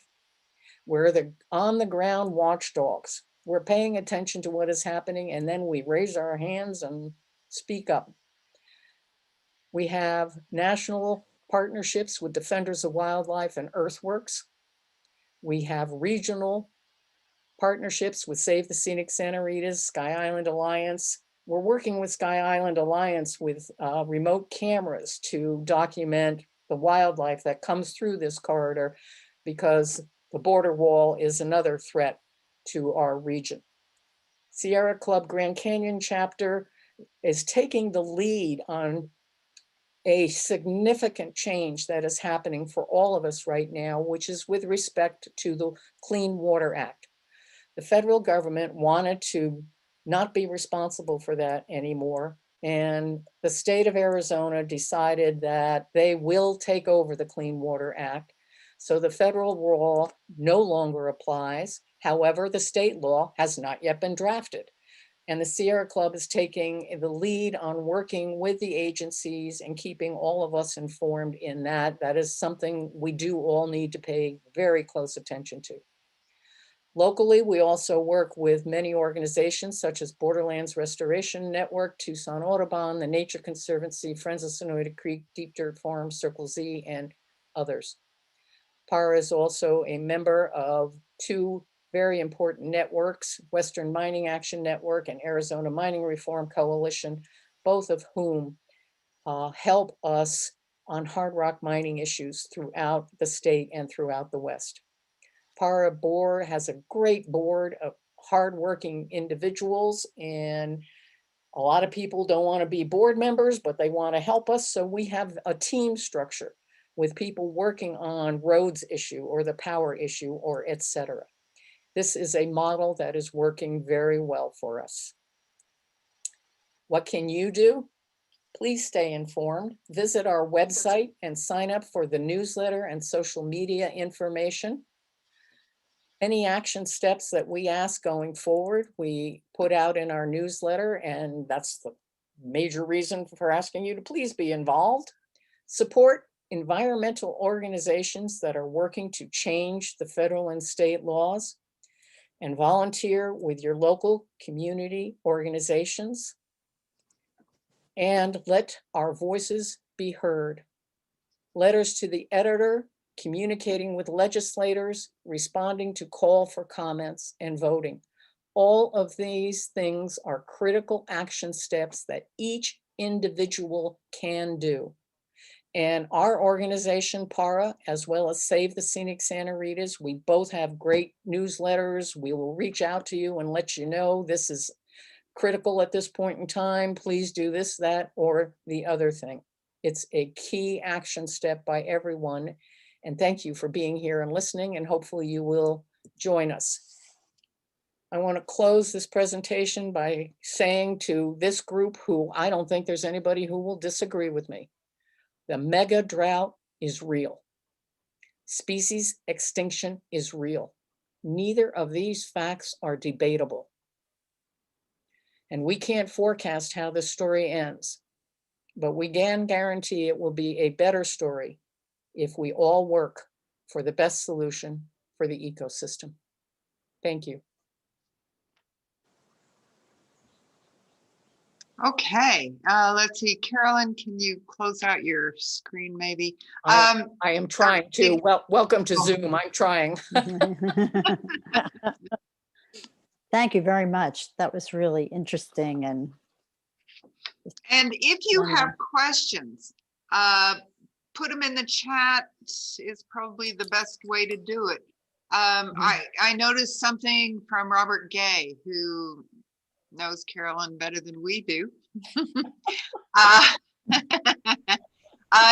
We're the on the ground watchdogs. We're paying attention to what is happening, and then we raise our hands and speak up. We have national partnerships with Defenders of Wildlife and Earthworks. We have regional partnerships with Save the Scenic Santa Ritas, Sky Island Alliance. We're working with Sky Island Alliance with remote cameras to document the wildlife that comes through this corridor, because the border wall is another threat to our region. Sierra Club Grand Canyon chapter is taking the lead on a significant change that is happening for all of us right now, which is with respect to the Clean Water Act. The federal government wanted to not be responsible for that anymore. And the state of Arizona decided that they will take over the Clean Water Act. So the federal law no longer applies. However, the state law has not yet been drafted. And the Sierra Club is taking the lead on working with the agencies and keeping all of us informed in that. That is something we do all need to pay very close attention to. Locally, we also work with many organizations such as Borderlands Restoration Network, Tucson Audubon, the Nature Conservancy, Friends of Sonoyta Creek, Deep Dirt Farm, Circle Z, and others. PARA is also a member of two very important networks, Western Mining Action Network and Arizona Mining Reform Coalition, both of whom help us on hard rock mining issues throughout the state and throughout the West. PARA board has a great board of hardworking individuals, and a lot of people don't want to be board members, but they want to help us. So we have a team structure with people working on roads issue or the power issue or etc. This is a model that is working very well for us. What can you do? Please stay informed. Visit our website and sign up for the newsletter and social media information. Any action steps that we ask going forward, we put out in our newsletter, and that's the major reason for asking you to please be involved. Support environmental organizations that are working to change the federal and state laws, and volunteer with your local community organizations. And let our voices be heard. Letters to the editor, communicating with legislators, responding to call for comments, and voting. All of these things are critical action steps that each individual can do. And our organization, PARA, as well as Save the Scenic Santa Ritas, we both have great newsletters. We will reach out to you and let you know this is critical at this point in time. Please do this, that, or the other thing. It's a key action step by everyone. And thank you for being here and listening, and hopefully you will join us. I want to close this presentation by saying to this group, who I don't think there's anybody who will disagree with me, the mega drought is real. Species extinction is real. Neither of these facts are debatable. And we can't forecast how this story ends, but we can guarantee it will be a better story if we all work for the best solution for the ecosystem. Thank you. Okay, let's see. Carolyn, can you close out your screen maybe? I am trying to. Welcome to Zoom. I'm trying. Thank you very much. That was really interesting. And if you have questions, put them in the chat is probably the best way to do it. I noticed something from Robert Gay, who knows Carolyn better than we do.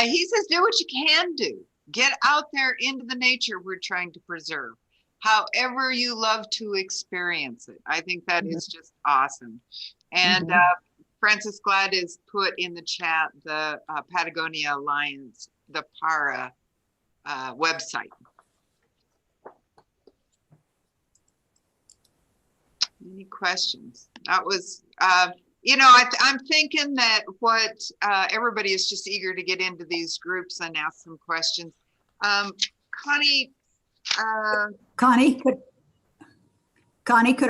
He says, do what you can do. Get out there into the nature we're trying to preserve, however you love to experience it. I think that is just awesome. And Francis Glad has put in the chat the Patagonia Alliance, the PARA website. Any questions? That was, you know, I'm thinking that what everybody is just eager to get into these groups and ask some questions. Connie, Connie, could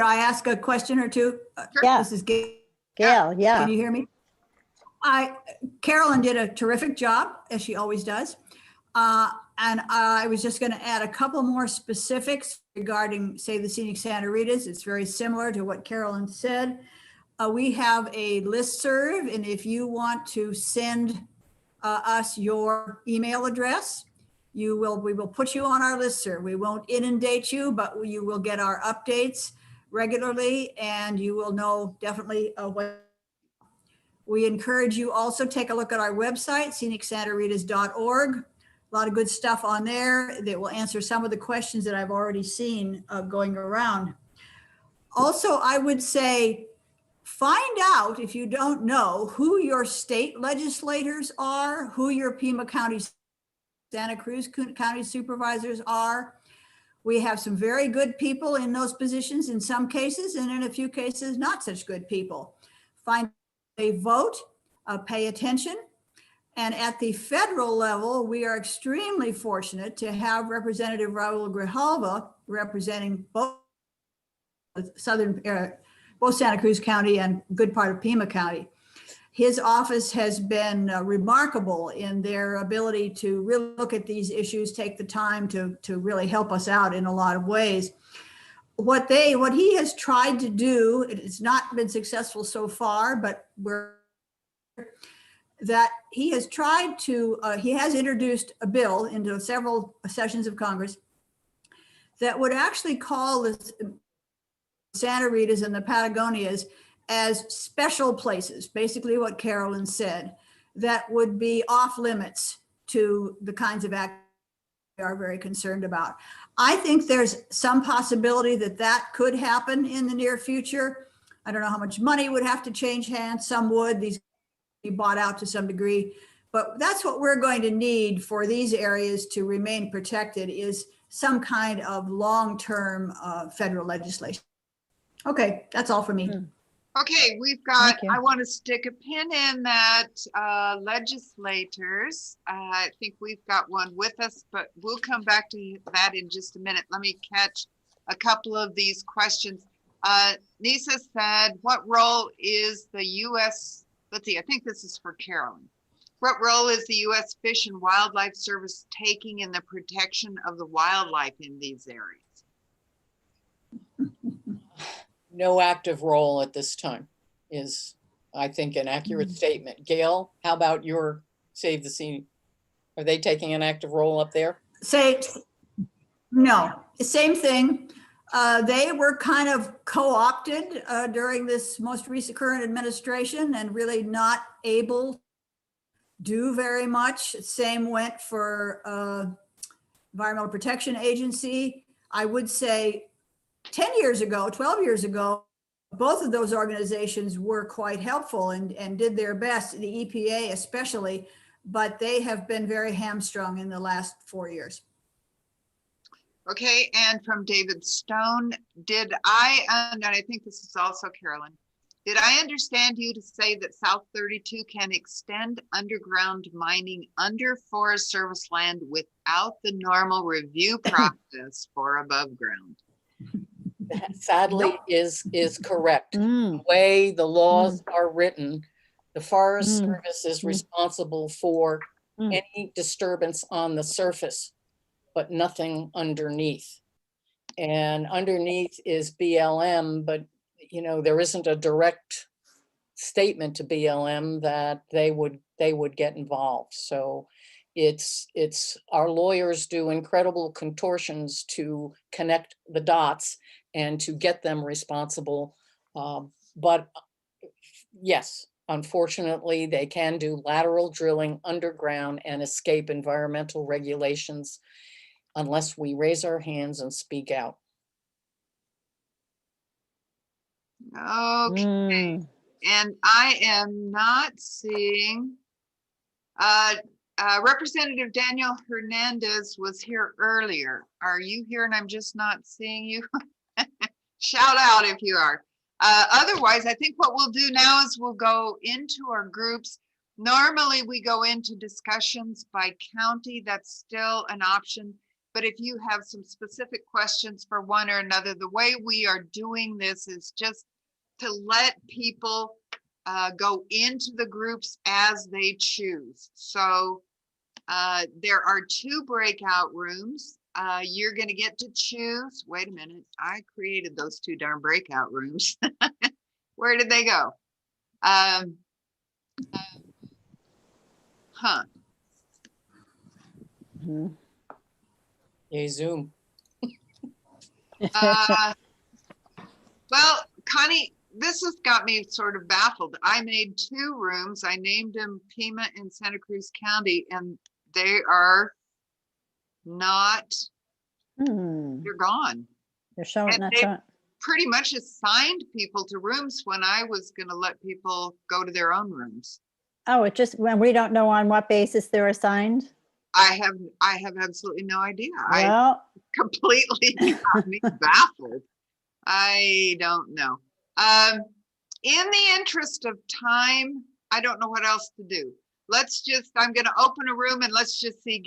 I ask a question or two? Yeah, This is Gail. Gail, yeah. Can you hear me? Carolyn did a terrific job, as she always does. And I was just going to add a couple more specifics regarding Save the Scenic Santa Rita's. It's very similar to what Carolyn said. We have a listserv, and if you want to send us your email address, we will put you on our listserv. We won't inundate you, but you will get our updates regularly, and you will know definitely what. We encourage you also take a look at our website, scenicsantarita's.org. A lot of good stuff on there that will answer some of the questions that I've already seen going around. Also, I would say, find out, if you don't know, who your state legislators are, who your Pima County, Santa Cruz County supervisors are. We have some very good people in those positions in some cases, and in a few cases, not such good people. Find a vote, pay attention. And at the federal level, we are extremely fortunate to have Representative Raul Grijalva representing both both Santa Cruz County and a good part of Pima County. His office has been remarkable in their ability to really look at these issues, take the time to really help us out in a lot of ways. What he has tried to do, it's not been successful so far, but he has introduced a bill into several sessions of Congress that would actually call the Santa Rita's and the Patagonias as special places, basically what Carolyn said, that would be off limits to the kinds of activities we are very concerned about. I think there's some possibility that could happen in the near future. I don't know how much money would have to change hands. Some would, these be bought out to some degree, but that's what we're going to need for these areas to remain protected, is some kind of long-term federal legislation. Okay, that's all for me. Okay, we've got, Thank you. I want to stick a pin in that legislators. I think we've got one with us, but we'll come back to that in just a minute. Let me catch a couple of these questions. Nisa said, what role is the U.S., let's see, I think this is for Carolyn. What role is the U.S. Fish and Wildlife Service taking in the protection of the wildlife in these areas? No active role at this time is, I think, an accurate statement. Gail, how about your Save the Scene? Are they taking an active role up there? No, same thing. They were kind of co-opted during this most recent current administration and really not able to do very much. Same went for Environmental Protection Agency. I would say 10 years ago, 12 years ago, both of those organizations were quite helpful and did their best, the EPA especially, but they have been very hamstrung in the last 4 years. Okay, and from David Stone, and I think this is also Carolyn, did I understand you to say that South 32 can extend underground mining under Forest Service land without the normal review process for above ground? That sadly is correct. The way the laws are written, the Forest Service is responsible for any disturbance on the surface, but nothing underneath. And underneath is BLM, but you know, there isn't a direct statement to BLM that they would get involved. So it's our lawyers do incredible contortions to connect the dots and to get them responsible. But yes, unfortunately, they can do lateral drilling underground and escape environmental regulations unless we raise our hands and speak out. Okay, and I am not seeing, Representative Daniel Hernandez was here earlier. Are you here and I'm just not seeing you? Shout out if you are. Otherwise, I think what we'll do now is we'll go into our groups. Normally we go into discussions by county. That's still an option. But if you have some specific questions for one or another, the way we are doing this is just to let people go into the groups as they choose. So there are 2 breakout rooms. You're going to get to choose. Wait a minute. I created those 2 darn breakout rooms. Where did they go? Mhm. Yay, Zoom. Well, Connie, this has got me sort of baffled. I made 2 rooms. I named them Pima and Santa Cruz County, and they are not, Hmm, they're gone. they're showing, And not they showing. pretty much assigned people to rooms when I was going to let people go to their own rooms. Oh, it just, when we don't know on what basis they're assigned? I have absolutely no idea. I Well, completely got me baffled. I don't know. In the interest of time, I don't know what else to do. I'm going to open a room and let's just see